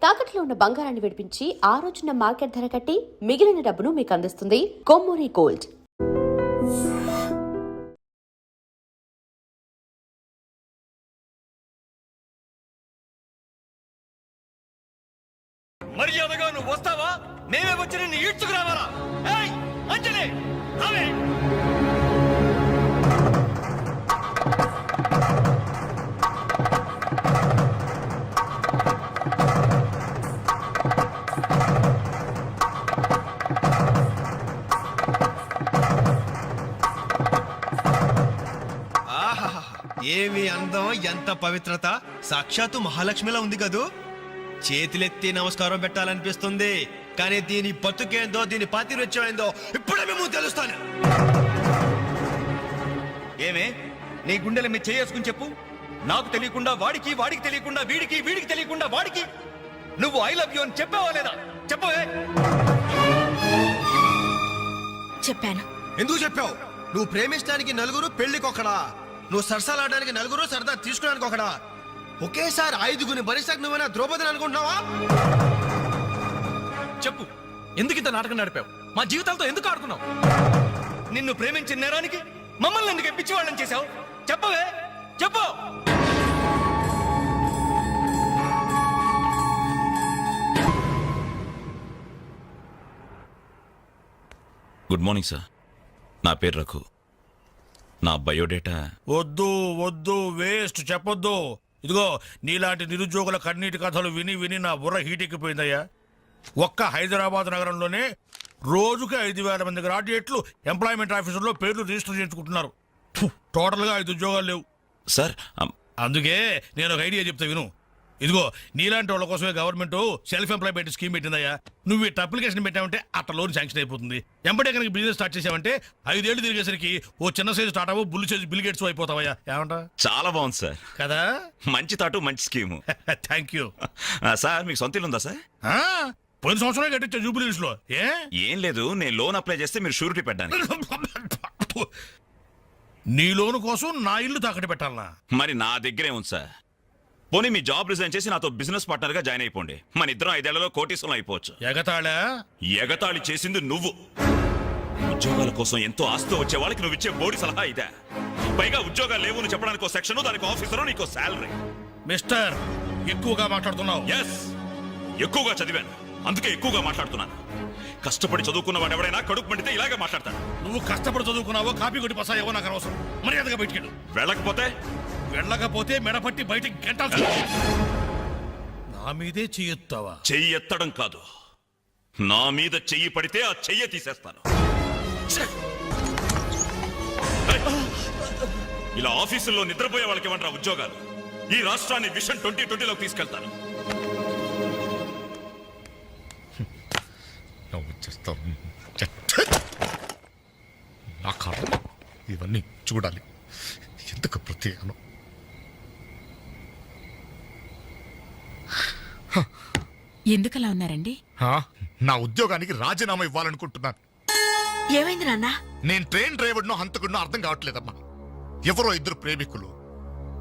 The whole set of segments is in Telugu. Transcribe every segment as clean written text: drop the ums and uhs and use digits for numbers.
తాకట్లో ఉన్న బంగారాన్ని విడిపించి ఆ రోజున మార్కెట్ ధర కట్టి మిగిలిన డబ్బును మీకు అందిస్తుంది కొమ్మూరి గోల్డ్. మర్యాదగా నువ్వు వస్తావా? మేమే వచ్చి నిన్ను ఈడ్చుకురావాలా? ఏయ్ అంజలి రావే. ఏమి అందం, ఎంత పవిత్రత! సాక్షాత్తు మహాలక్ష్మిలా ఉంది కదూ. చేతులెత్తి నమస్కారం పెట్టాలనిపిస్తుంది, కానీ దీని బతుకేందో, దీని పాతిరొచ్చేందో ఇప్పుడే మేము తెలుస్తాను. ఏమే నీ గుండెల మీద చేసుకుని చెప్పు. నాకు తెలియకుండా వాడికి, వాడికి తెలియకుండా వీడికి, వీడికి తెలియకుండా వాడికి నువ్వు ఐ లవ్ యూ అని చెప్పావా లేదా? చెప్పవే. చెప్పాను. ఎందుకు చెప్పావు? నువ్వు ప్రేమించడానికి నలుగురు, పెళ్లికొకడా. నువ్వు సరసాలాడడానికి నలుగురు, సరదా తీసుకోవడానికి ఒకడా. ఒకేసారి 5గురిని భరిస్తాక నువ్వైనా ద్రౌపదిని అనుకుంటున్నావా? చెప్పు, ఎందుకు ఇంత నాటకం నడిపావు? మా జీవితాలతో ఎందుకు ఆడుకున్నావు? నిన్ను ప్రేమించిన నేరానికి మమ్మల్ని ఎందుకు పిచ్చివాళ్ళని చేశావు? చెప్పవే, చెప్పు. Good morning sir. నా పేరు రఘు. నా బయోడేటా వద్దు వద్దు, వేస్ట్, చెప్పొద్దు. ఇదిగో నీలాంటి నిరుద్యోగుల కన్నీటి కథలు విని విని నా బుర్ర హీటెక్కిపోయిందయ్యా. ఒక్క హైదరాబాద్ నగరంలోనే రోజుకి 5,000 మంది గ్రాడ్యుయేట్లు ఎంప్లాయ్మెంట్ ఆఫీసుల్లో పేర్లు రిజిస్టర్ చేయించుకుంటున్నారు. టోటల్గా 5 ఉద్యోగాలు లేవు సార్. అందుకే నేను ఒక ఐడియా చెప్తా విను. ఇదిగో నీలాంటి వాళ్ళ కోసమే గవర్నమెంట్ సెల్ఫ్ ఎంప్లాయ్మెంట్ స్కీమ్ పెట్టిందయ్యా. నువ్వు ఇట్లా అప్లికేషన్ పెట్టావంటే అట్లా లోన్ శాంక్షన్ అయిపోతుంది. ఎంబడే కనుక బిజినెస్ స్టార్ట్ చేసావంటే 5 ఏళ్ళు తిరిగేసరికి ఓ చిన్న సైజు టాటావో, బుల్లు సైజు బిల్ గేట్స్ అయిపోతావయ్యా. ఏమంటా? చాలా బాగుంది సార్. కదా, మంచి తాటు, మంచి స్కీము. Thank you sir. మీకు సొంత ఇల్లు ఉందా సార్? పోయిన సంవత్సరం కట్టించా జూబిలీస్ లో. ఏం లేదు, నేను లోన్ అప్లై చేస్తే మీరు షూరిటీ పెట్టడానికి. నీ లోను కోసం నా ఇల్లు తాకట్టు పెట్టాలనా? మరి నా దగ్గరే ఉంది సార్. పోనీ మీ జాబ్ రిజైన్ చేసి నాతో బిజినెస్ పార్ట్నర్ గా జాయిన్ అయిపోండి. మన ఇద్దరం 5 ఏళ్లలో కోటీసులు అయిపోవచ్చు. ఎగతాళా? ఎగతాళి చేసింది నువ్వు. ఉద్యోగాల కోసం ఎంతో ఆస్తి వచ్చే వాళ్ళకి నువ్వు ఇచ్చే బోడి సలహా ఇదే. పైగా ఉద్యోగాలు లేవు అని చెప్పడానికి సెక్షన్, దానికి ఆఫీసరు, నీకు శాలరీ. మిస్టర్, ఎక్కువగా మాట్లాడుతున్నావు. ఎస్, ఎక్కువగా చదివాను, అందుకే ఎక్కువగా మాట్లాడుతున్నాను. కష్టపడి చదువుకున్న వాడు ఎవడైనా కడుపు మండితే ఇలాగే మాట్లాడతాడు. నువ్వు కష్టపడి చదువుకున్నావో, కాపీ కొట్టి పసాయేవో నాకు అనవసరం. మర్యాదగా బయటికి వెళ్ళకపోతే మెడపట్టి బయటికి గెంటాల్సి. నా మీదే చెయ్యెత్తావా? చెయ్యి ఎత్తడం కాదు, నా మీద చెయ్యి పడితే ఆ చెయ్యి తీసేస్తాను. ఇలా ఆఫీసుల్లో నిద్రపోయే వాళ్ళకి ఇవ్వండి ఉద్యోగాలు. ఈ రాష్ట్రాన్ని విషన్ 2020లోకి తీసుకెళ్తాను. ఇవన్నీ చూడాలి, ఎందుకు ప్రత్యేకం. ఎందుకలా ఉన్నారండి? నా ఉద్యోగానికి రాజీనామా ఇవ్వాలనుకుంటున్నాను. ఏమైంది నాన్న? నేను ట్రైన్ డ్రైవర్నో హంతకుడినో అర్థం కావట్లేదమ్మా. ఎవరో 2 ప్రేమికులు,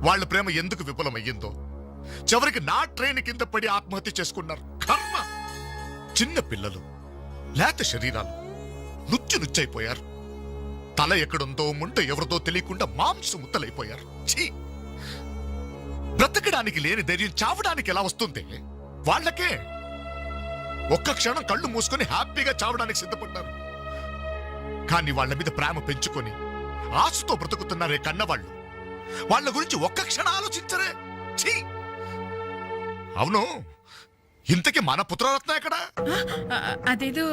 వాళ్ళ ప్రేమ ఎందుకు విఫలమయ్యిందో చివరికి నా ట్రైన్ కింద పడి ఆత్మహత్య చేసుకున్నారు. కర్మ. చిన్న పిల్లలు, లేత శరీరాలు నుచ్చైపోయారు. తల ఎక్కడుందో, ముంట ఎవరిదో తెలియకుండా మాంసం ముద్దలైపోయారు. బ్రతకడానికి లేని ధైర్యం చావడానికి ఎలా వస్తుంది? వాళ్ళకే ఒక్క క్షణం కళ్ళు మూసుకొని హ్యాపీగా చావడానికి సిద్ధపడ్డారు. కానీ వాళ్ళ మీద ప్రేమ పెంచుకొని ఆశతో బ్రతుకుతున్నారే కన్నవాళ్ళు, వాళ్ళ గురించి ఒక్క క్షణం ఆలోచించరే. అవును, ఇంతకీ మన పుత్రరత్న ఎక్కడా? అదేదో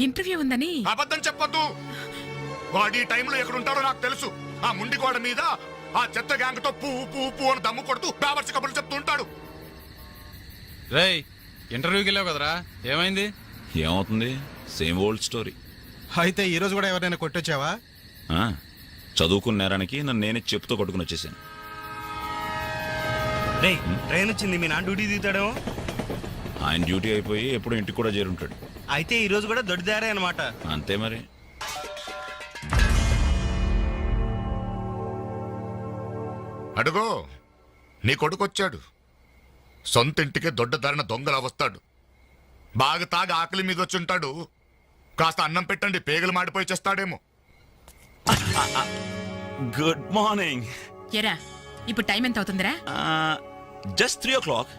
ఇంటర్వ్యూ ఉందని. అబద్ధం చెప్పొద్దు. వాడు ఈ టైంలో ఎక్కడుంటాడో నాకు తెలుసు. ఆ ముండి గోడ మీద ఆ చెత్త గ్యాంగ్ తో పువ్వు పువ్వు పువ్వు అని దమ్ము కొడుతూ పేపర్స్ కబుర్లు చెప్తూ ఉంటాడు. రేయ్, ఇంటర్వ్యూకి వెళ్ళావు కదరా, ఏమైంది? ఏమవుతుంది, సేమ్ ఓల్డ్ స్టోరీ. అయితే ఈ రోజు కూడా ఎవరైనా కొట్టొచ్చావా? చదువుకున్న నేరానికి నన్ను నేనే చెప్పుతో కొట్టుకుని వచ్చేసాను. ట్రైన్ వచ్చింది, మీ నాన్న డ్యూటీ దిగుతాడేమో. ఆయన డ్యూటీ అయిపోయి ఎప్పుడు ఇంటికి కూడా చేరుంటాడు. అయితే ఈ రోజు కూడా దొడ్డిదారే అనమాట. అంతే మరి. అడుగో, నీ కొడుకొచ్చాడు. సొంత ఇంటికే దొడ్డదారిన దొంగలా వస్తాడు. బాగా తాగి ఆకలి మీద వచ్చుంటాడు. కాస్త అన్నం పెట్టండి, పేగలు మాడిపోయి చేస్తాడేమో. Good morning. ఎరా ఇప్పుడు టైం ఎంత అవుతుందిరా? Just 3 o'clock.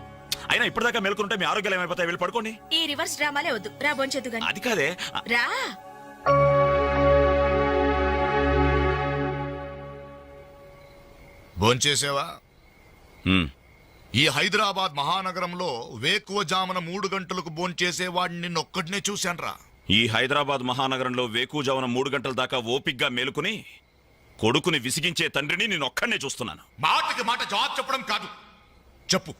అయినా ఇప్పటిదాకా మేల్కొంటే మీ ఆరోగ్యాలు ఏమైపోతాయి? వెళ్ళి పడుకోండి. ఈ రివర్స్ డ్రామాలే వద్దు, రా బొంచెద్దు గాని. అది కాదే. రా. భోంచేసేవా? మ్, ఈ హైదరాబాద్ మహానగరంలో వేకువజామున 3 గంటలకు భోంచేసేవాడిని నిన్నొక్కడినే చూశాన్రా. ఈ హైదరాబాద్ మహానగరంలో వేకువజామున 3 గంటల దాకా ఓపిగ్గా మేలుకుని కొడుకుని విసిగించే తండ్రిని నేను ఒక్కడనే చూస్తున్నాను. మాటకి మాట జవాబు చెప్పడం కాదు. చెప్పు,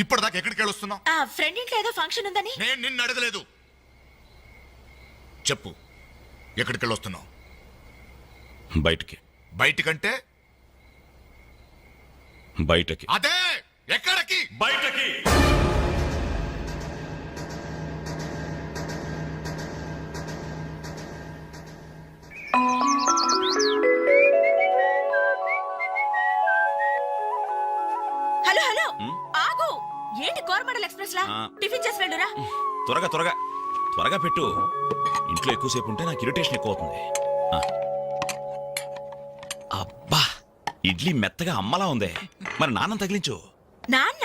ఇప్పటిదాకా ఎక్కడికి వెళ్ళొస్తున్నావు? ఆ ఫ్రెండ్ ఇంట్లో ఏదో ఫంక్షన్ ఉందని. నేను నిన్ను అడగలేదు. చెప్పు, ఎక్కడికి వెళ్ళొస్తున్నావు? బయటికి. బయటికంటే బయటకి. అదే ఎక్కడికి? బయటకి. హలో హలో, ఆగు. ఏంటి కోరమండల్ ఎక్స్ప్రెస్ లా? ఆ. టిఫిన్ చేసి వెళ్ళురా. త్వరగా త్వరగా త్వరగా పెట్టు. ఇంట్లో ఎక్కువసేపు ఉంటే నాకు ఇరిటేషన్ ఎక్కువ అవుతుంది. ఆ. అబ్బా, ఇడ్లీ మెత్తగా అమ్మలా ఉంది. మరి నాన్నం తగిలించు. నాన్న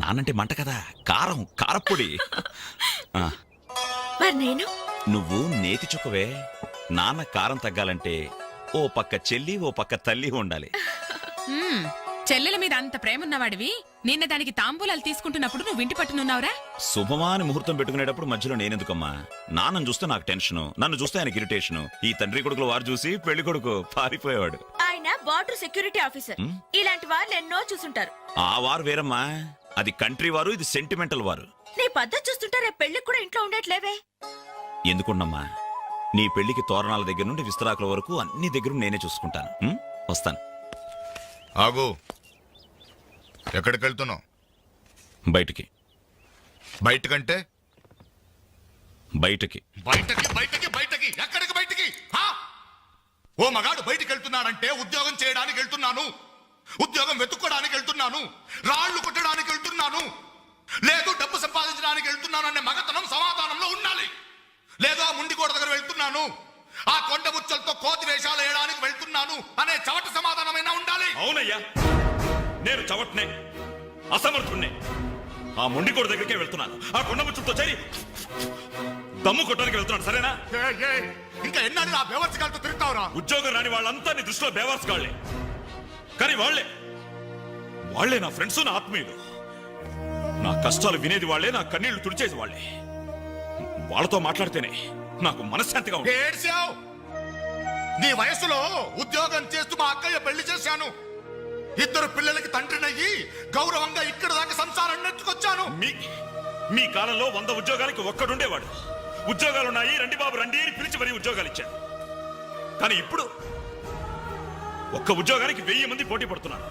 నానంటే మంట కదా, కారం, కారప్పొడి. ఆ, మరి నేను నువ్వు నేతి చుక్కవే. నాన్న కారం తగ్గాలంటే ఓ పక్క చెల్లి ఓ పక్క తల్లి ఉండాలి. మ్మ్. చెల్లెల మీద అంత ప్రేమ ఉన్నవాడివి నిన్న దానికి తాంబూలాలు తీసుకుంటున్నప్పుడు నువ్వు ఇంటి పట్టునున్నావురా? శుభమాని ముహూర్తం పెట్టుకునేటప్పుడు మధ్యలో నేనెందుకమ్మా? నాన్నను చూస్తే నాకు టెన్షను, నన్ను చూస్తే ఆయనకి ఇరిటేషను. ఈ తండ్రి కొడుకులు వారు చూసి పెళ్లి కొడుకు పారిపోయేవాడు. ఆయన బార్డర్ సెక్యూరిటీ ఆఫీసర్. ఇలాంటి వాళ్ళు ఎన్నో చూసుంటారు. ఆ వారు వేరమ్మా, అది కంట్రీ వారు, ఇది సెంటిమెంటల్ వారు. నీ పద్ధతి చూస్తుంటే రేపు పెళ్లికి కూడా ఇంట్లో ఉండట్లేవే. ఎందుకున్నమ్మా, నీ పెళ్లికి తోరణాల దగ్గర నుండి విస్తరాకుల వరకు అన్ని దగ్గర నేనే చూసుకుంటాను. వస్తాను. ఆగు, ఎక్కడికి వెళ్తున్నావు? బయటికి. బయటకంటే బయటికి. బయటకి బయటకి బయటకి ఎక్కడికి బయటికి? హా? ఓ మగాడు బయటికి వెళ్తున్నానంటే ఉద్యోగం చేయడానికి వెళ్తున్నాను, ఉద్యోగం వెతుక్కోడానికి వెళ్తున్నాను, రాళ్లు కొట్టడానికి వెళ్తున్నాను, లేదు డబ్బు సంపాదించడానికి వెళ్తున్నాను అనే మగతనం సమాధానంలో ఉండాలి. లేదు ఆ ముండికోట దగ్గర వెళ్తున్నాను, ఆ కొండ ముచ్చలతో కోతి వేషాలు వేయడానికి వెళ్తున్నాను అనే చవట సమాధానమైనా ఉండాలి. అవునయ్యా, నేను చవట్నే, అసమర్థుణ్ణే. ఆ మొండికోడు దగ్గరికే వెళ్తున్నాను, ఆ కొండముచ్చులతో చేరి దమ్ము కొట్టడానికి వెళ్తున్నాను. సరేనా? ఇంకా ఎన్నాళ్ళు ఆ బేవర్సకాలతో తిరుగుతావురా? ఉద్యోగం రాని వాళ్ళంతా నీ దృష్టిలో బేవర్స్ కాళ్లే. కానీ వాళ్లే నా ఫ్రెండ్స్, నా ఆత్మీయులు. నా కష్టాలు వినేది వాళ్లే, నా కన్నీళ్లు తుడిచేది వాళ్లే. వాళ్ళతో మాట్లాడితేనే నాకు మనశ్శాంతిగా ఉంది. ఏడ్చావు? నీ వయసులో ఉద్యోగం చేస్తూ మా అక్కయ్య పెళ్లి చేశాను, 2 పిల్లలకి తండ్రినయ్యి గౌరవంగా ఇక్కడ దాకా సంసారం నెట్టుకొచ్చాను. మీ కాలంలో 100 ఉద్యోగాలకి ఒక్కడుండేవాడు. ఉద్యోగాలున్నాయి, రండి బాబు రండి అని పిలిచి మరీ ఉద్యోగాలు ఇచ్చారు. కానీ ఇప్పుడు ఒక్క ఉద్యోగానికి 1000 మంది పోటీ పడుతున్నారు.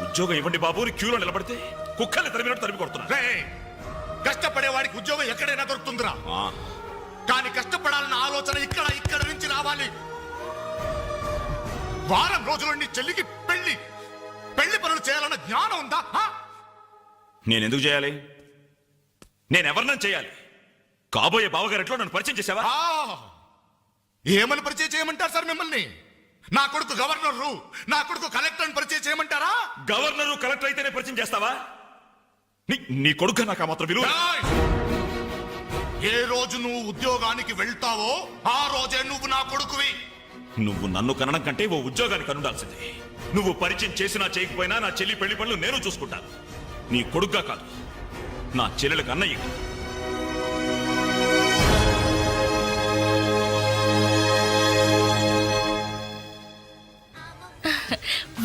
ఉద్యోగం ఇవ్వండి బాబు అని క్యూలో నిలబడితే కుక్కల్ని తరిమినట్టు తరిమి కొడుతున్నారు. కష్టపడేవాడికి ఉద్యోగం ఎక్కడైనా దొరుకుతుందిరా, కానీ కష్టపడాలన్న ఆలోచన ఇక్కడ నుంచి రావాలి. వారం రోజుల నీ చెల్లికి పెళ్లి పనులు చేయాలన్న జ్ఞానం ఉందా? నేనెందుకు చేయాలి? నేనెవరినని చేయాలి? కాబోయే బావగారెట్లో నన్ను పరిచయం చేసావా? ఏమని పరిచయం చేయమంటారు సార్ మిమ్మల్ని? నా కొడుకు గవర్నరు, నా కొడుకు కలెక్టర్ పరిచయం చేయమంటారా? గవర్నరు కలెక్టర్ అయితేనే పరిచయం చేస్తావా? నీ కొడుకు నాకు మాత్రం విలువ. ఏ రోజు నువ్వు ఉద్యోగానికి వెళ్తావో ఆ రోజే నువ్వు నా కొడుకువి. నువ్వు నన్ను కనడం కంటే ఓ ఉద్యోగానికి కనుండాల్సిందే. నువ్వు పరిచయం చేసినా చేయకపోయినా నా చెల్లి పెళ్లి పనులు నేను చూసుకుంటాను. నీ కొడుగ్గా కాదు, నా చెల్లెలకు అన్నయ్య.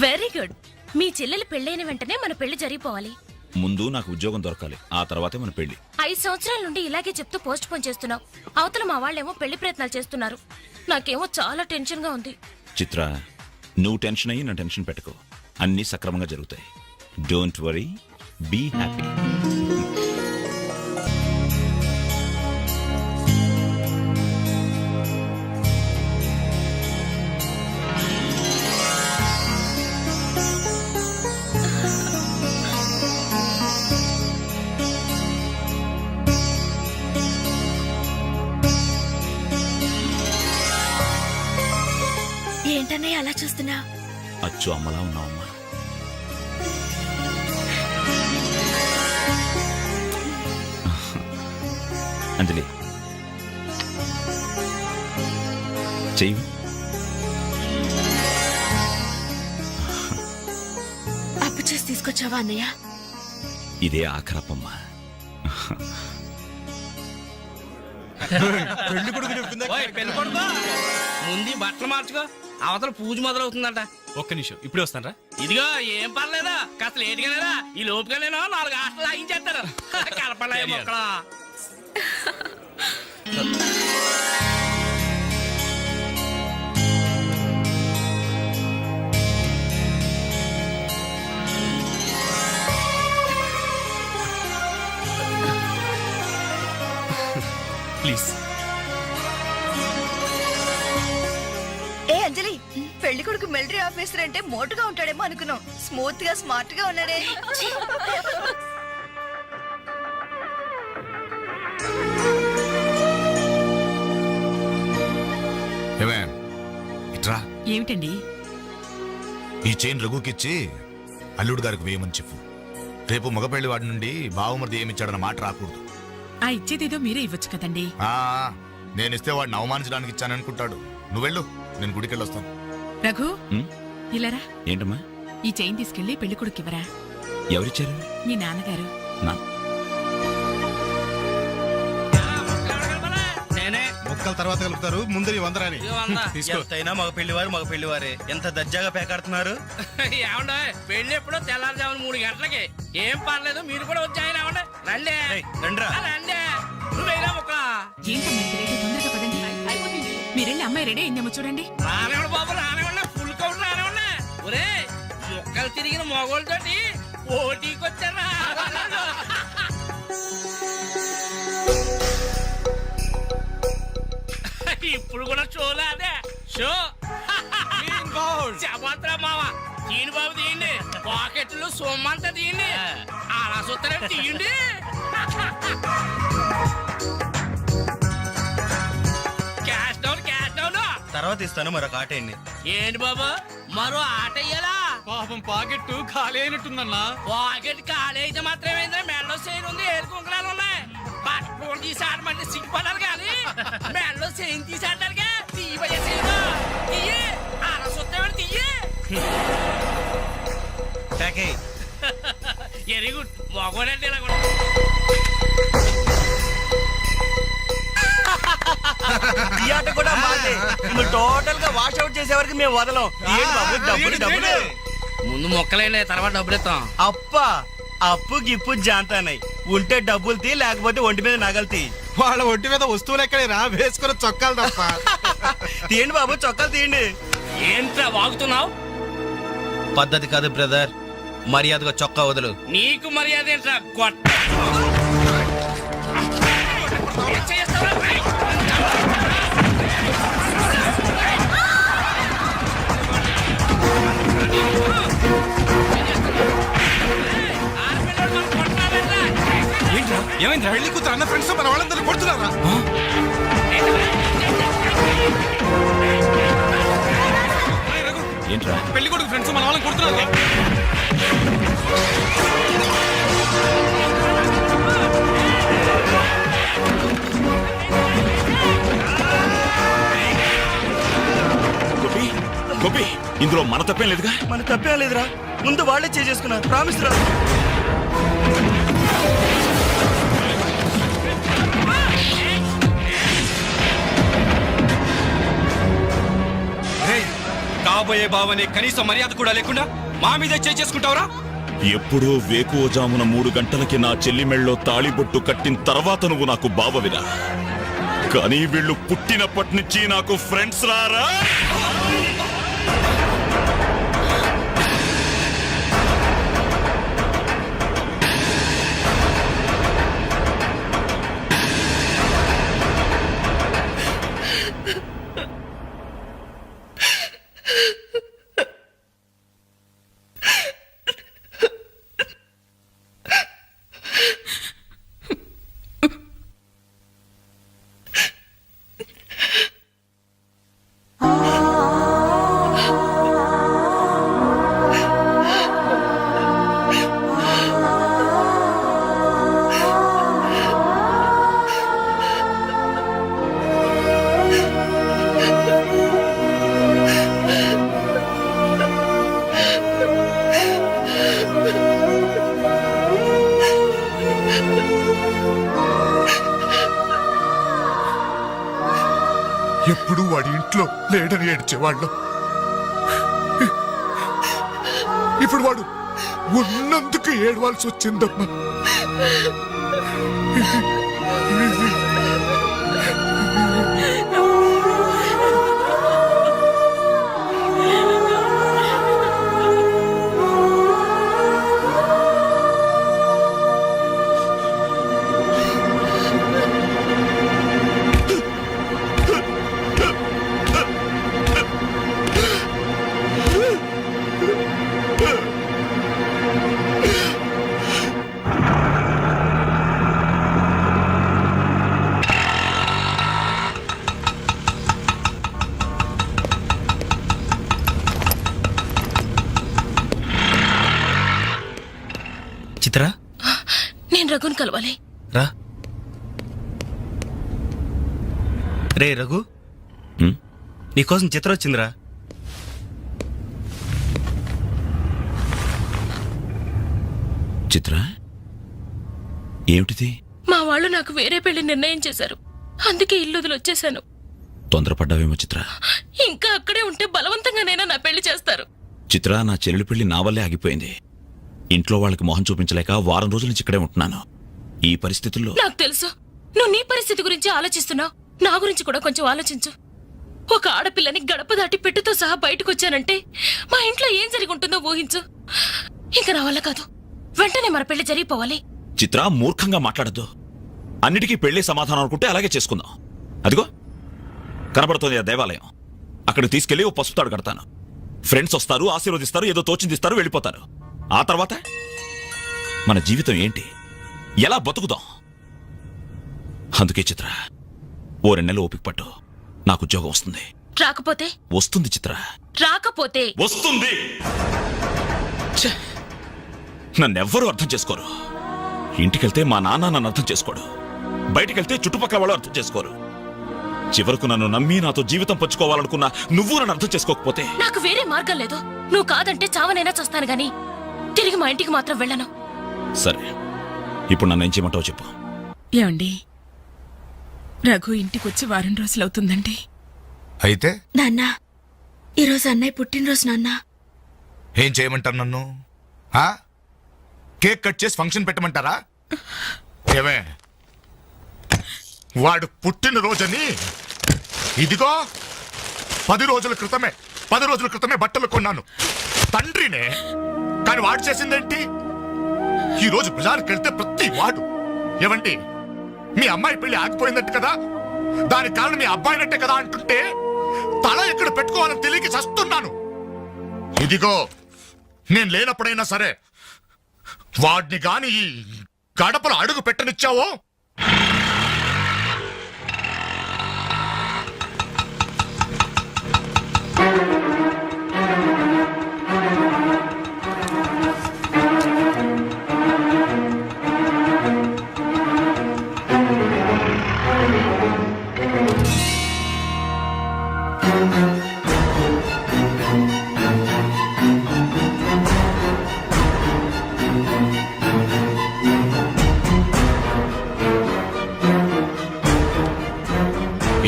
Very good. మీ చెల్లెలు పెళ్ళైన వెంటనే మన పెళ్లి జరిగిపోవాలి. ముందు నాకు ఉద్యోగం దొరకాలి, ఆ తర్వాతే మన పెళ్లి. 5 సంవత్సరాల నుండి ఇలాగే చెప్తూ పోస్ట్ పోన్ చేస్తున్నావు. అవతల మా వాళ్ళేమో పెళ్లి ప్రయత్నాలు చేస్తున్నారు. నాకేమో చాలా టెన్షన్ గా ఉంది. చిత్ర, నువ్వు టెన్షన్ అయ్యి నా టెన్షన్ పెట్టుకో. అన్నీ సక్రమంగా జరుగుతాయి. Don't worry, be happy. ఏంటనే అలా చూస్తున్నా? అచ్చు అమ్మలా ఉన్నావమ్మా. అంజలి చెయ్యి. అప్పు చేసి తీసుకొచ్చావా అన్నయ్య? ఇదే ఆఖరపమ్మా. పెళ్లి కొడుకు చెప్పిందా? పెళ్లి కొడుకో ముందు బట్టలు మార్చుకో, అవతల పూజ మొదలవుతుందంట. ఒక్క నిమిషం ఇప్పుడే వస్తానరా. ఇదిగో ఏం పర్లేదా, కాస్త లేటుగానేరా. ఈ లోపుగానేనో 4 ఆటలు లాగించేస్తారు. కలపలే మొక్కలా. ప్లీజ్. ఏ అంజలి, పెళ్లి కొడుకు మిలిటరీ ఆఫీసర్ అంటే మోటుగా ఉంటాడేమో అనుకున్నాం. స్మూత్ గా స్మార్ట్ గా ఉన్నాడే. ఏమే ఇట్రా, ఏమిటండి? ఈ చైన్ రఘుకిచ్చి అల్లుడు గారికి వేయమని చెప్పు. రేపు మగపెళ్లి వాడి నుండి బావమరిది ఏమిచ్చాడన్న మాట రాకూడదు. ఆ ఇచ్చేదేదో మీరే ఇవ్వచ్చు కదండి. ఆ నేనిస్తే వాడిని అవమానించడానికి ఇచ్చాననుకుంటాడు. నువ్వెళ్ళు, నేను గుడికెళ్ళొస్తాను. రఘు ఇలారా, ఏంటమ్మా? ఈ చైన్ తీసుకెళ్లి పెళ్లి కొడుకు ఇవ్వరా. ఎవరిచ్చారు? మీ నాన్నగారు. నేనే మొక్కల తర్వాత కలుపుతారు, ముందు నీ వందరాని తీసుకో. ఎంతైనా మగ పెళ్లివారే ఎంత దజ్జాగా పేకాడుతున్నారు. ఏమండే, పెళ్లి ఎప్పుడో తెల్లారుజామున 3 గంటలకి. ఏం పర్లేదు, మీరు కూడా వచ్చాయని. ఏమండే రండి రండి. నువ్వేనా మొక్క? ఏంటమ్మా ఇంత లేటు? తొందరగా పదండి. మీరెళ్ళి అమ్మాయి రెడీ అయిందేమో చూడండి. రానివ్వండి బాబు, రానివ్వండి. ఫుల్ కౌంట్ రానివ్వండి. ఒరే, మొక్కలు తిరిగిన మగోళ్ళతోటి పోటీకి వచ్చారా? ఇప్పుడు కూడా షోలా అదే షో. చెప్పత్రా మావ, తీయండి బాబు, తీయండి. పాకెట్లు సొమ్మంతా తీయండి. అలా చూస్తారే, తీయండి. Cash down, cash down. తర్వాత ఇస్తాను, మరొక ఆట ఏంటి? ఏంటి బాబు, మరో ఆట ఇయ్యాలా? పాపం పాకెట్టు ఖాళీ అయినట్టుందన్నా. పాకెట్ ఖాళీ అయితే మాత్రమేంద్ర, మెడలో చైన్ ఉంది, ఏడు కుంకలాలు ఉన్నాయి. పట్టుకోండి తీసి ఆడమంటే సిగ్గుపడాలి కానీ మెడలో చైన్ తీసి ఆడడానికి తీయబోయే చైన్ తీయి. అలా చూస్తామని తీయి. వెరీ గుడ్, మగోడంటే ఇలా కూడా. ఈ ఆట కూడా మాదే. టోటల్ గా వాష్ అవుట్ చేసే వరకు మేము వదలం. డబ్బులు ముందు మొక్కలైనా తర్వాత డబ్బులు ఇస్తాం. అప్పు గిప్పు జాంతానాయి. ఉంటే డబ్బులు తీ, లేకపోతే ఒంటి మీద నగలు తీ. వాళ్ళ ఒంటి మీద వస్తువులు ఎక్కడేరా, వేసుకున్న చొక్కాలు తప్ప. తీయండి బాబు, చొక్కాలు తీయండి. ఏంట్రా వాగుతున్నావు? పద్ధతి కాదు బ్రదర్, మర్యాదగా చొక్కా వదులు. నీకు మర్యాద ఏంట్రా గొట్ట? ఏం చేస్తావురా? ఏంట్రా ఏమైంది? పెళ్లి కూతురు అన్న ఫ్రెండ్స్ మన వాళ్ళందరూ కొడుతున్నారా? ఏంట్రా? పెళ్లి కొడుకు ఫ్రెండ్స్ మన వాళ్ళని కొడుతున్నారు. గోపి, ఇందులో మన తప్పేం లేదుగా? మన తప్పేం లేదురా, ముందు వాళ్ళే చేసుకున్నారు. ప్రామిస్ రా. కాబోయే బావని కనీసం మర్యాద కూడా లేకుండా మా మీద చేసుకుంటావురా? ఎప్పుడో వేకువజామున 3 గంటలకి నా చెల్లి మెళ్ళలో తాళిబొట్టు కట్టిన తర్వాత నువ్వు నాకు బావవిరా. కానీ వీళ్ళు పుట్టినప్పటి నుంచి నాకు ఫ్రెండ్స్ రారా. ఎప్పుడు వాడి ఇంట్లో లేడని ఏడ్చేవాళ్ళం. ఇప్పుడు వాడు ఉన్నందుకు ఏడవాల్సి వచ్చిందమ్మా. చిత్ర నేను రఘుని కలవాలి. రా. రే రఘు, నీకోసం చిత్ర వచ్చిందిరా. చిత్ర, ఏమిటిది? మా వాళ్ళు నాకు వేరే పెళ్లి నిర్ణయం చేశారు. అందుకే ఇల్లు వదిలి వచ్చేసాను. తొందరపడ్డావేమో చిత్ర. ఇంకా అక్కడే ఉంటే బలవంతంగానైనా నా పెళ్లి చేస్తారు. చిత్ర, నా చెల్లెలి పెళ్లి నా వల్లే ఆగిపోయింది. ఇంట్లో వాళ్ళకి మొహం చూపించలేక వారం రోజుల నుంచి ఇక్కడే ఉంటున్నాను. ఈ పరిస్థితుల్లో నాకు తెలుసు నువ్వు నీ పరిస్థితి గురించి ఆలోచిస్తున్నావు. నా గురించి కూడా కొంచెం ఆలోచించు. ఒక ఆడపిల్లని గడప దాటి పెట్టుతో సహా బయటకు వచ్చానంటే మా ఇంట్లో ఏం జరిగి ఉంటుందో ఊహించు. ఇంకా నా వల్ల కాదు. వెంటనే మన పెళ్లి జరిగిపోవాలి. చిత్ర, మూర్ఖంగా మాట్లాడద్దు. అన్నిటికీ పెళ్లి సమాధానం అనుకుంటే అలాగే చేసుకుందాం. అదిగో కనబడుతోంది ఆ దేవాలయం. అక్కడికి తీసుకెళ్లి ఓ పసుపు తాడు కడతాను. ఫ్రెండ్స్ వస్తారు, ఆశీర్వదిస్తారు, ఏదో తోచిందిస్తారు, వెళ్ళిపోతారు. ఆ తర్వాత మన జీవితం ఏంటి, ఎలా బతుకుదాం? అందుకే చిత్ర, ఓ 2 నెలలు ఓపిక పట్టు. నాకు ఉద్యోగం వస్తుంది. రాకపోతే? వస్తుంది చిత్ర. రాకపోతే? వస్తుంది. నన్నెవ్వరూ అర్థం చేసుకోరు. ఇంటికెళ్తే మా నాన్న నన్ను అర్థం చేసుకోడు. బయటికెళ్తే చుట్టుపక్కల వాళ్ళు అర్థం చేసుకోరు. చివరకు నన్ను నమ్మి నాతో జీవితం పంచుకోవాలనుకున్నా నువ్వు నన్ను అర్థం చేసుకోకపోతే? నాకు వేరే మార్గం లేదు. నువ్వు కాదంటే చావనైనా చూస్తాను గాని తిరిగి మా ఇంటికి మాత్రం వెళ్ళను. సరే, ఇప్పుడు నన్ను ఏం చేయమంటావు చెప్పు. ఏమండి, రఘు ఇంటికొచ్చి వారం రోజులవుతుందండి. అయితే నాన్న, ఈరోజు అన్నయ్య పుట్టినరోజు నాన్న. ఏం చేయమంటారు నన్ను? కేక్ కట్ చేసి ఫంక్షన్ పెట్టమంటారా? ఏమే, వాడు పుట్టినరోజని ఇదిగో 10 రోజుల క్రితమే బట్టలు కొన్నాను. తండ్రినే. కానీ వాడు చేసిందేంటి? ఈ రోజు బజార్కి వెళ్తే ప్రతి వాడు, ఏమండి మీ అమ్మాయి పెళ్లి ఆగిపోయిందంటే కదా, దానికి కారణం మీ అబ్బాయినట్టే కదా అంటుంటే తల ఎక్కడ పెట్టుకోవాలని తెలియక చస్తున్నాను. ఇదిగో నేను లేనప్పుడైనా సరే వాడిని గాని ఈ గడపలు అడుగు పెట్టనిచ్చావో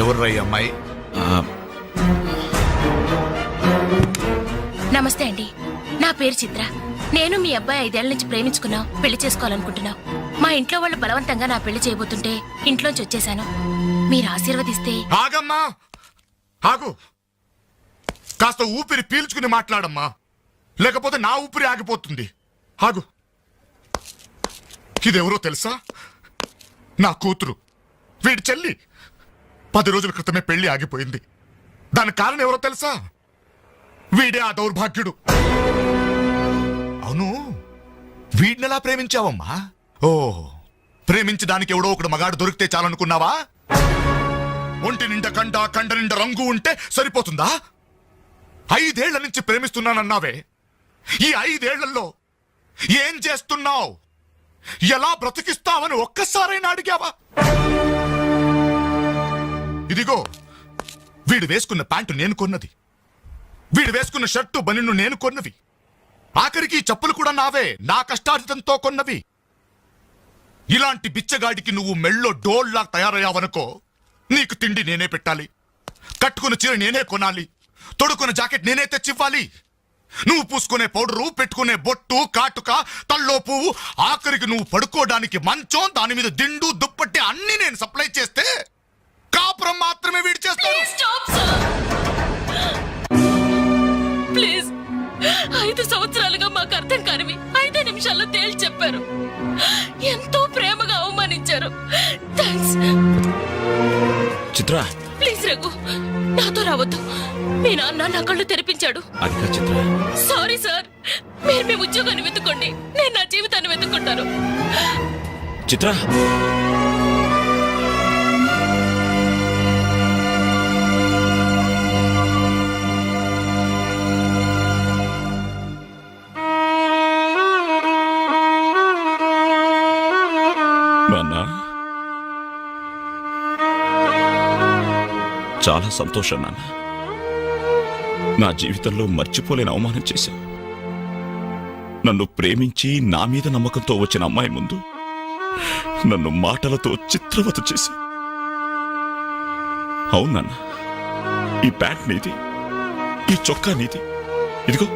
ఎవర్రా ఈ అమ్మాయి? నమస్తే అండి, నా పేరు చిత్ర. నేను మీ అబ్బాయి 5 ఏళ్ల నుంచి ప్రేమించుకున్నాం, పెళ్లి చేసుకోవాలనుకుంటున్నాం. మా ఇంట్లో వాళ్ళు బలవంతంగా నా పెళ్లి చేయబోతుంటే ఇంట్లోంచి వచ్చేసాను. మీరు ఆశీర్వదిస్తే. ఆగమ్మా, ఆగు. కాస్త ఊపిరి పీల్చుకుని మాట్లాడమ్మా, లేకపోతే నా ఊపిరి ఆగిపోతుంది. ఆగు. ఇదెవరో తెలుసా? నా కూతురు, వీడి చెల్లి. 10 రోజుల క్రితమే పెళ్లి ఆగిపోయింది. దానికి కారణం ఎవరో తెలుసా? వీడే ఆ దౌర్భాగ్యుడు. అవును, వీడినెలా ప్రేమించావమ్మా? ఓ, ప్రేమించడానికి ఎవడో ఒకడు మగాడు దొరికితే చాలనుకున్నావా? ఒంటి నిండా కండ నిండా రంగు ఉంటే సరిపోతుందా? 5 ఏళ్ల నుంచి ప్రేమిస్తున్నానన్నావే, ఈ 5 ఏళ్లలో ఏం చేస్తున్నావు? ఎలా బ్రతికిస్తావని ఒక్కసారైనా అడిగావా? ఇదిగో వీడు వేసుకున్న ప్యాంటు నేను కొన్నది, వీడు వేసుకున్న షర్టు బనిను నేను కొన్నవి, ఆఖరికి చెప్పులు కూడా నావే, నా కష్టార్జితంతో కొన్నవి. ఇలాంటి బిచ్చగాడికి నువ్వు మెళ్ళో డోల్లా తయారయ్యావనుకో, నీకు తిండి నేనే పెట్టాలి, కట్టుకున్న చీర నేనే కొనాలి, తొడుకున్న జాకెట్ నేనే తెచ్చివ్వాలి. నువ్వు పూసుకునే పౌడరు, పెట్టుకునే బొట్టు, కాటుక, తల్లో పువ్వు, ఆఖరికి నువ్వు పడుకోవడానికి మంచం, దాని మీద దిండు, దుప్పట్టి అన్ని నేను సప్లై చేస్తే కాపురం మాత్రమే వీడి చేస్తాడు. Stop sir, please. 5 సంవత్సరాలుగా మాకు అర్థం కానివి 5 నిమిషాల్లో తేల్చి చెప్పారు. ఎంతో ప్రేమగా అవమానించారు. థ్యాంక్స్. చిత్ర, ప్లీజ్ రఘు, నాతో రావద్దు. మీ నాన్న నా కళ్ళు తెరిపించాడు. అది కాదు చిత్ర. సారీ సార్, మీరు మీ ఉద్యోగాన్ని వెతుక్కోండి, నేను నా జీవితాన్ని వెతుక్కుంటాను. చిత్ర, నాన్న, చాలా సంతోషం నాన్న. నా జీవితంలో మర్చిపోలేని అవమానం చేశావు. నన్ను ప్రేమించి నా మీద నమ్మకంతో వచ్చిన అమ్మాయి ముందు నన్ను మాటలతో చిత్రవత చేశావు. అవునన్నా, ఈ ప్యాంట్ నీది, ఈ చొక్కా నీది, ఇదిగో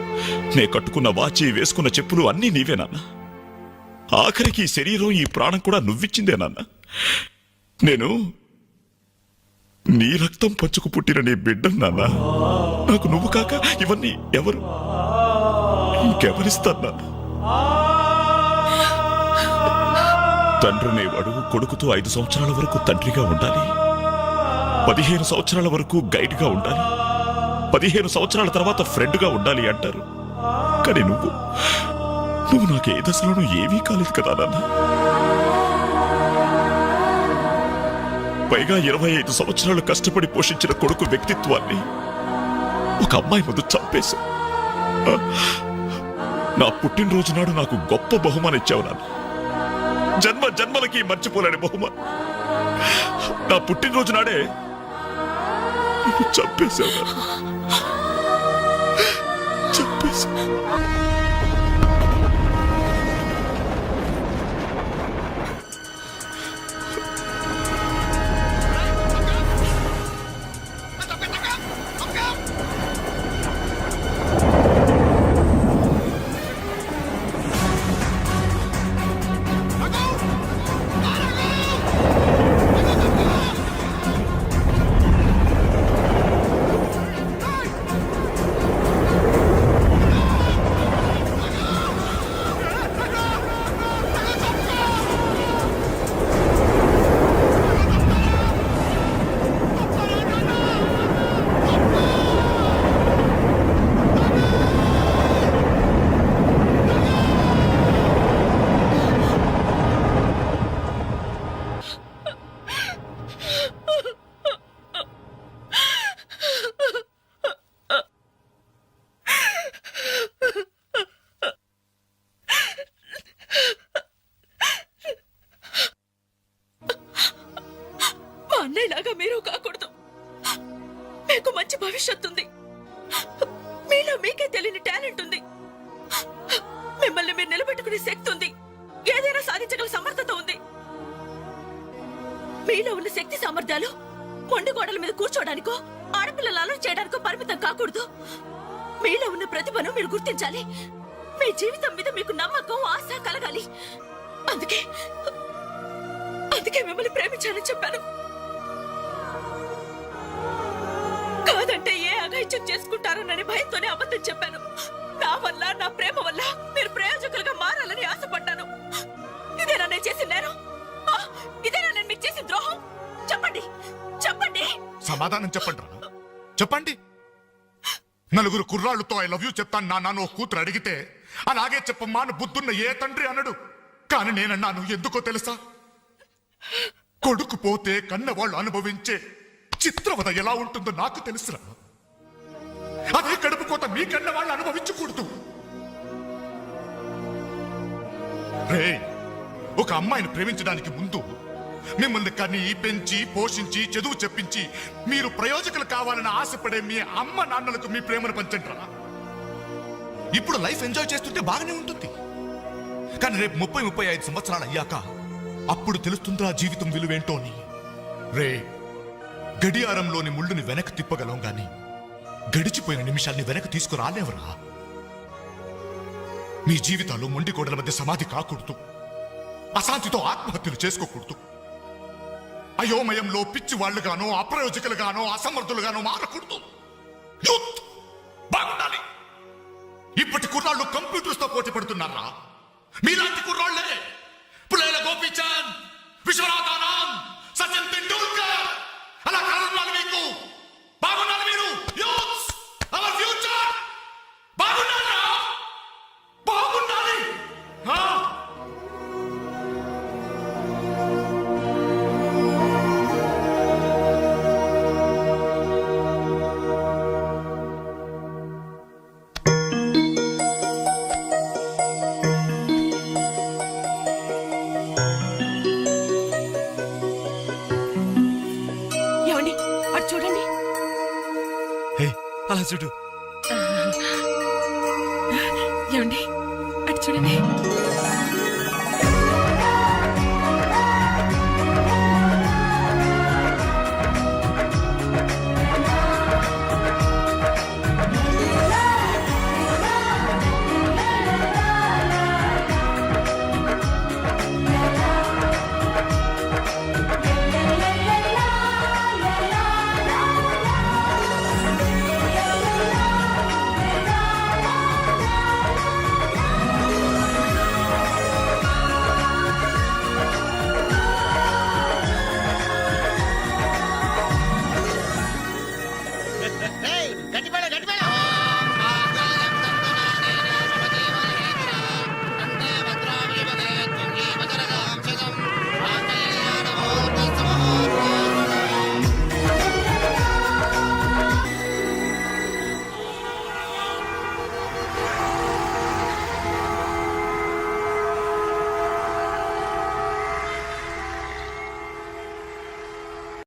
నే కట్టుకున్న వాచి, వేసుకున్న చెప్పులు అన్నీ నీవేనన్నా. ఆఖరికి ఈ శరీరం, ఈ ప్రాణం కూడా నువ్విచ్చిందే నాన్న. నేను నీ రక్తం పంచుకు పుట్టిన నీ బిడ్డను నాన్న. నాకు నువ్వు కాక ఇవన్నీ ఎవరు, ఇంకెవరిస్తారు నాన్న? తండ్రినేవాడు కొడుకుతో 5 సంవత్సరాల వరకు తండ్రిగా ఉండాలి, 15 సంవత్సరాల వరకు గైడ్గా ఉండాలి, 15 సంవత్సరాల తర్వాత ఫ్రెండ్గా ఉండాలి అంటారు. కానీ నువ్వు నాకు ఏ దశలోనూ ఏమీ కాలేదు కదా నాన్న. పైగా 25 సంవత్సరాలు కష్టపడి పోషించిన కొడుకు వ్యక్తిత్వాన్ని ఒక అమ్మాయి ముందు చంపేశా. నా పుట్టినరోజు నాడు నాకు గొప్ప బహుమానం ఇచ్చావు నాన్న. జన్మ జన్మలకి మర్చిపోలేని బహుమానం. నా పుట్టినరోజు నాడే నువ్వు చంపేశావు నాన్న. చంపేశావు. అన్నయ్యలాగా మీరు కాకూడదు. మీకు మంచి భవిష్యత్తు ఉంది. మీలో మీకే తెలియని టాలెంట్ ఉంది. మిమ్మల్ని మీరు నిలబెట్టుకునే శక్తి ఉంది. ఏదైనా సాధించగల సమర్థత ఉంది. మీలో ఉన్న శక్తి సామర్థ్యాలు మొండి గోడల మీద కూర్చోడానికో, ఆడపిల్లలు అలర్ట్ చేయడానికో పరిమితం కాకూడదు. మీలో ఉన్న ప్రతిభను మీరు గుర్తించాలి. మీ జీవితం మీద మీకు నమ్మకం, ఆశ కలగాలి. అందుకే మిమ్మల్ని ప్రేమించాలని చెప్పాను. కాదంటే ఏ అఘాయిత్యం చేసుకుంటారోనని భయంతోనే అబద్ధం చెప్పాను. నా వల్ల, నా ప్రేమ వల్ల మీరు ప్రయోజకులుగా మారాలని ఆశపడ్డాను. ఇదేనా నేను చేసిన నేరం? ఇదేనా నేను మీకు చేసిన ద్రోహం? చెప్పండి, చెప్పండి. సమాధానం చెప్పండి రా, చెప్పండి. నలుగురు కుర్రాళ్ళతో ఐ లవ్ యూ చెప్తాను నాన్న ఓ కూతురు అడిగితే అలాగే చెప్పమ్మా అని బుద్ధున్న ఏ తండ్రి అనడు. కానీ నేనన్నాను, ఎందుకో తెలుసా? కొడుకు పోతే కన్నవాళ్ళు అనుభవించే చిత్రవద ఎలా ఉంటుందో నాకు తెలుసురా. అదే కడుపు కోత మీ కన్న వాళ్ళు అనుభవించకూడదు. రే, ఒక అమ్మాయిని ప్రేమించడానికి ముందు మిమ్మల్ని కని, పెంచి, పోషించి, చదువు చెప్పించి మీరు ప్రయోజకులు కావాలని ఆశపడే మీ అమ్మ నాన్నలకు మీ ప్రేమను పంచండిరా. ఇప్పుడు లైఫ్ ఎంజాయ్ చేస్తుంటే బాగానే ఉంటుంది. కానీ రేపు 30-35 సంవత్సరాలు అయ్యాక అప్పుడు తెలుస్తుందా జీవితం విలువేంటో అని. రే, గడియారంలోని ముళ్ళుని వెనక్కి తిప్పగలం గాని గడిచిపోయిన నిమిషాల్ని వెనక్కి తీసుకురాలేవరా. మీ జీవితాలు మొండికోడల మధ్య సమాధి కాకూడదు. అశాంతితో ఆత్మహత్యలు చేసుకోకూడదు. అయోమయంలో పిచ్చి వాళ్ళుగానో అప్రయోజకులుగానో అసమర్థులుగానో మారకూడదు. యూత్ బాగుండాలి. ఇప్పటి కుర్రాళ్ళు కంప్యూటర్స్ తో పోటీ పడుతున్నారా? మీలాంటి కుర్రాళ్లే పులేల గోపీచంద్, విశ్వనాథ్ ఆనంద్, సచిన్ తెండూల్కర్ అలా కారణాలు మీకు. బాగుండాలి మీరు. Youths, our future. బాగుండాలా? బాగుండాలి. ఏమండి అటు చూడండి. హే, అలా చూడు.